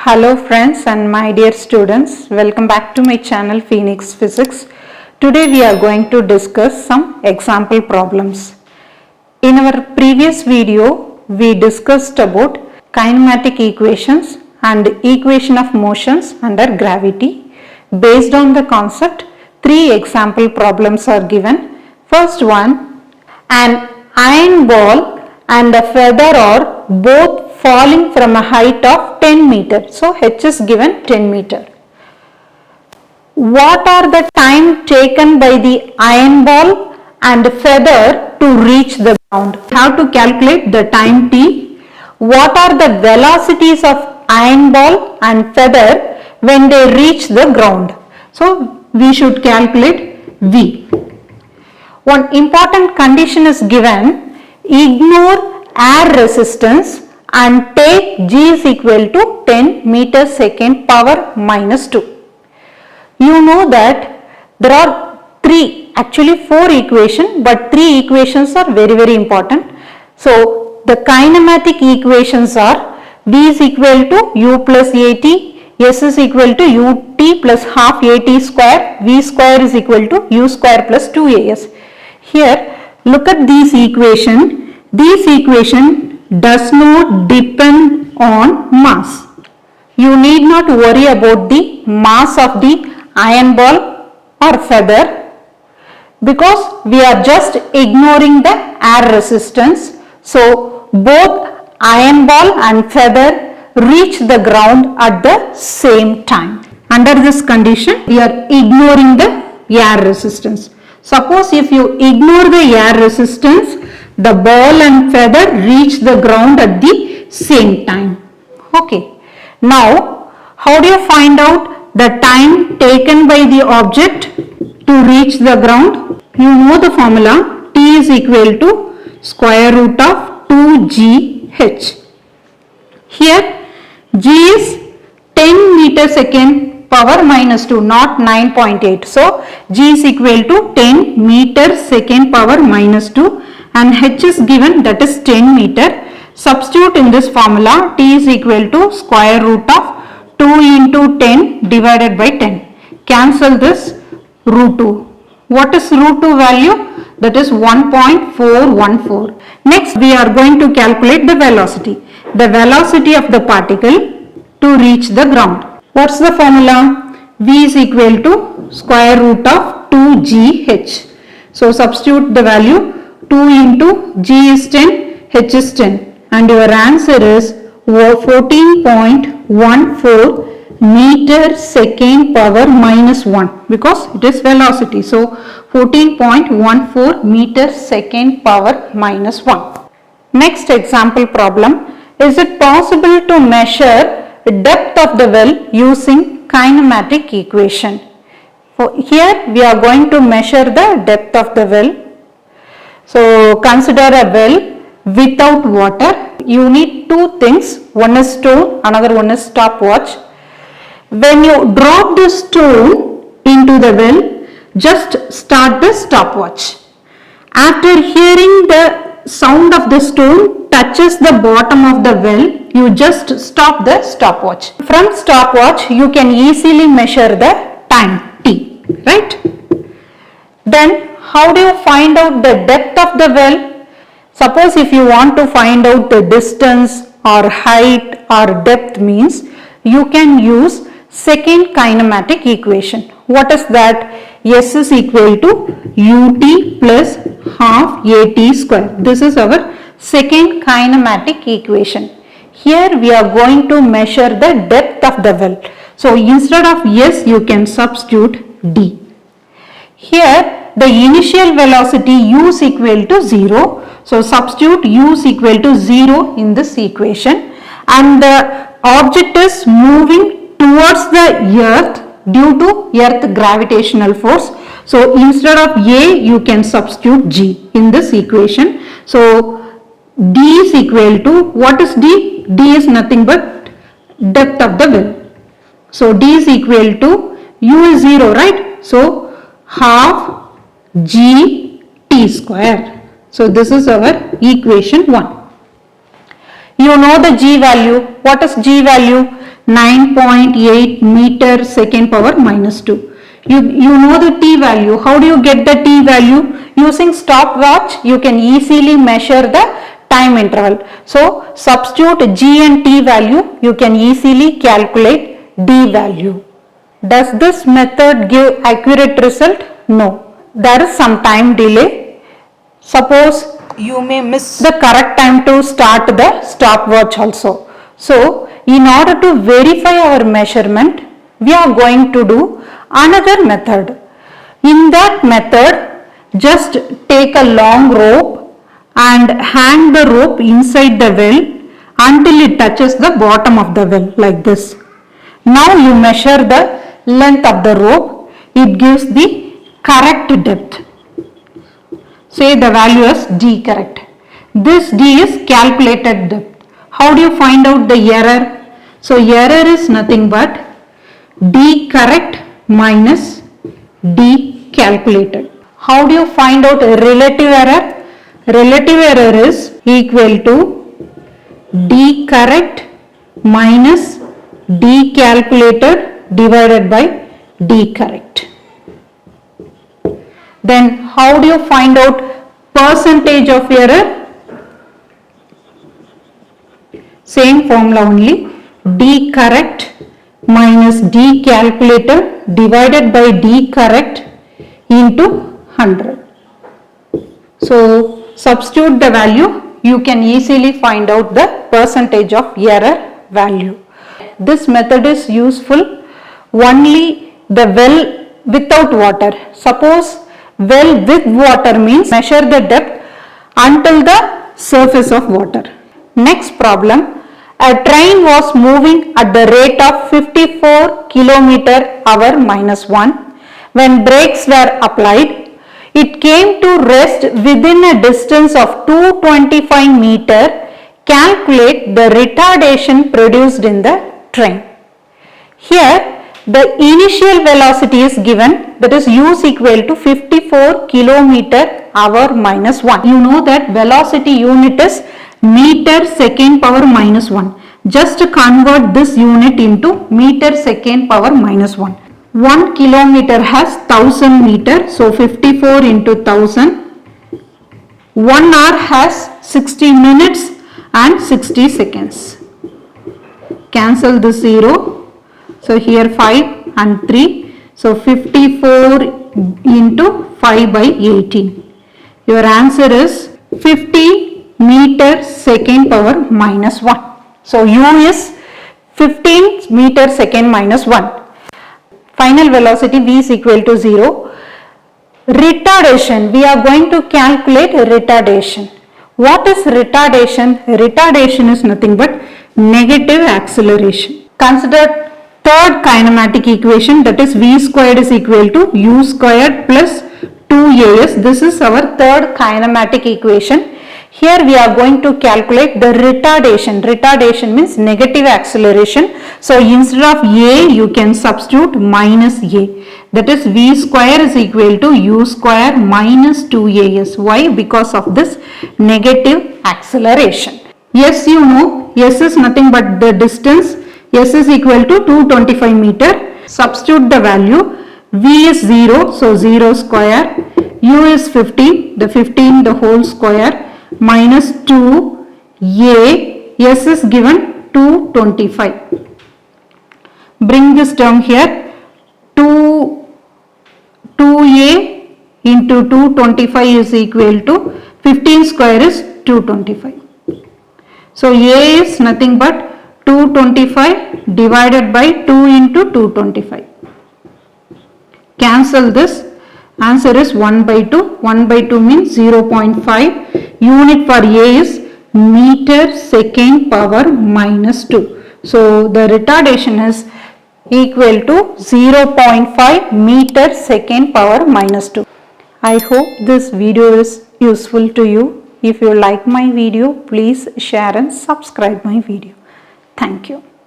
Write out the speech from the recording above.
Hello friends and my dear students, welcome back to my channel Phoenix Physics. Today we are going to discuss some example problems. In our previous video, we discussed about kinematic equations and equation of motions under gravity. Based on the concept, 3 example problems are given. First one, an iron ball and a feather are both falling from a height of 10 meter. So H is given 10 meter. What are the time taken by the iron ball and feather to reach the ground? How to calculate the time t? What are the velocities of iron ball and feather when they reach the ground? So we should calculate V. One important condition is given: ignore air resistance and take G is equal to 10 meter second power minus 2. You know that there are 4 equations, but 3 equations are very important. So the kinematic equations are V is equal to U plus AT, S is equal to UT plus half AT square, V square is equal to U square plus 2AS. Here look at these equations. These equations does not depend on mass. You need not worry about the mass of the iron ball or feather because we are just ignoring the air resistance. So both iron ball and feather reach the ground at the same time. Under this condition, we are ignoring the air resistance. Suppose if you ignore the air resistance, the ball and feather reach the ground at the same time. Okay. Now, how do you find out the time taken by the object to reach the ground? You know the formula. T is equal to square root of 2gh. Here, g is 10 meter second power minus 2, not 9.8. So, g is equal to 10 meter second power minus 2. And h is given, that is 10 meter. Substitute in this formula, t is equal to square root of 2 into 10 divided by 10. Cancel this root 2. What is root 2 value? That is 1.414. Next we are going to calculate the velocity. The velocity of the particle to reach the ground. What's the formula? V is equal to square root of 2gh. So substitute the value. 2 into g is 10, h is 10, and your answer is 14.14 meter second power minus 1 because it is velocity. So 14.14 meter second power minus 1. Next example problem. Is it possible to measure depth of the well using kinematic equation? Here we are going to measure the depth of the well. So consider a well without water. You need 2 things. One is stone, another one is stopwatch. When you drop the stone into the well, just start the stopwatch. After hearing the sound of the stone touches the bottom of the well, you just stop the stopwatch. From stopwatch, you can easily measure the time t, right? Then how do you find out the depth of the well? Suppose if you want to find out the distance or height or depth means, you can use second kinematic equation. What is that? S is equal to ut plus half at square. This is our second kinematic equation. Here we are going to measure the depth of the well. So instead of S, you can substitute D. Here the initial velocity u is equal to 0. So substitute u is equal to 0 in this equation, and the object is moving towards the earth due to earth gravitational force. So instead of a, you can substitute g in this equation. So d is equal to, what is d? D is nothing but depth of the well. So d is equal to, u is 0, right? So half g t square. So this is our equation 1. You know the G value. What is G value? 9.8 meter second power minus 2. You know the T value. How do you get the T value? Using stopwatch, you can easily measure the time interval. So, substitute G and T value, you can easily calculate D value. Does this method give accurate result? No. There is some time delay. Suppose you may miss the correct time to start the stopwatch also. So, in order to verify our measurement, we are going to do another method. In that method, just take a long rope and hang the rope inside the well until it touches the bottom of the well like this. Now you measure the length of the rope. It gives the correct depth. Say the value as D correct. This D is calculated depth. How do you find out the error? So error is nothing but D correct minus D calculated. How do you find out relative error? Relative error is equal to D correct minus D calculated divided by D correct. Then how do you find out percentage of error? Same formula only. D correct minus D calculated divided by D correct into 100. So substitute the value, you can easily find out the percentage of error value. This method is useful only the well without water. Suppose well with water means measure the depth until the surface of water. Next problem. A train was moving at the rate of 54 km/h minus 1. When brakes were applied, it came to rest within a distance of 225 meters. Calculate the retardation produced in the train. Here, the initial velocity is given, that is u is equal to 54 km/h minus 1. You know that velocity unit is meter second power minus 1. Just convert this unit into meter second power minus 1. 1 kilometer has 1000 meter, so 54 into 1000. 1 hour has 60 minutes and 60 seconds. Cancel the 0. So here 5 and 3. So 54 into 5 by 18. Your answer is 50 meter second power minus 1. So u is 15 meter second minus 1. Final velocity v is equal to 0. Retardation, we are going to calculate retardation. What is retardation? Retardation is nothing but negative acceleration. Consider third kinematic equation, that is v squared is equal to u squared plus 2as. This is our third kinematic equation. Here we are going to calculate the retardation. Retardation means negative acceleration. So instead of a, you can substitute minus a. That is v square is equal to u square minus 2as. Why? Because of this negative acceleration. S, you know, s is nothing but the distance. S is equal to 225 meter. Substitute the value. V is 0, so 0 square. U is 15, the 15 the whole square. Minus 2a, s is given 225. Bring this term here, 2a into 225 is equal to 15 square is 225. So a is nothing but 225 divided by 2 into 225. Cancel this. Answer is 1 by 2. 1 by 2 means 0.5. Unit for a is meter second power minus 2. So the retardation is equal to 0.5 meter second power minus 2. I hope this video is useful to you. If you like my video, please share and subscribe my video. Thank you.